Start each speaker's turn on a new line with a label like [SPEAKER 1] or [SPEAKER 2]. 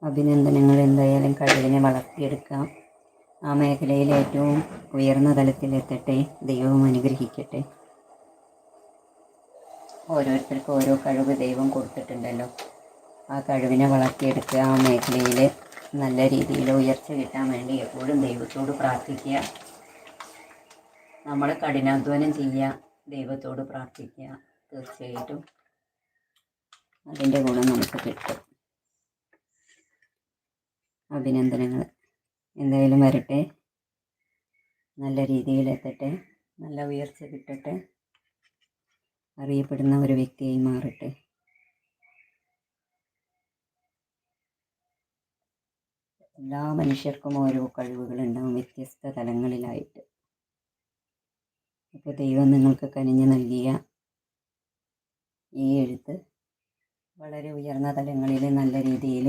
[SPEAKER 1] അഭിനന്ദനങ്ങൾ. എന്തായാലും കഴിവിനെ വളർത്തിയെടുക്കാം. ആ മേഖലയിൽ ഏറ്റവും ഉയർന്ന തലത്തിലെത്തട്ടെ. ദൈവം അനുഗ്രഹിക്കട്ടെ. ഓരോരുത്തർക്കും ഓരോ കഴിവ് ദൈവം കൊടുത്തിട്ടുണ്ടല്ലോ. ആ കഴിവിനെ വളർത്തിയെടുക്കുക. ആ മേഖലയിൽ നല്ല രീതിയിൽ ഉയർച്ച കിട്ടാൻ വേണ്ടി എപ്പോഴും ദൈവത്തോട് പ്രാർത്ഥിക്കുക. നമ്മൾ കഠിനാധ്വാനം ചെയ്യുക, ദൈവത്തോട് പ്രാർത്ഥിക്കുക. തീർച്ചയായിട്ടും അതിൻ്റെ ഗുണം നമുക്ക് കിട്ടും. അഭിനന്ദനങ്ങൾ. എന്തായാലും വരട്ടെ, നല്ല രീതിയിലെത്തട്ടെ, നല്ല ഉയർച്ച കിട്ടട്ടെ, അറിയപ്പെടുന്ന ഒരു വ്യക്തിയായി മാറട്ടെ. എല്ലാ മനുഷ്യർക്കും ഓരോ കഴിവുകളുണ്ടാവും, വ്യത്യസ്ത തലങ്ങളിലായിട്ട്. അപ്പോൾ ദൈവം നിങ്ങൾക്ക് കനിഞ്ഞു നൽകിയ ഈ എഴുത്ത് വളരെ ഉയർന്ന തലങ്ങളിൽ നല്ല രീതിയിൽ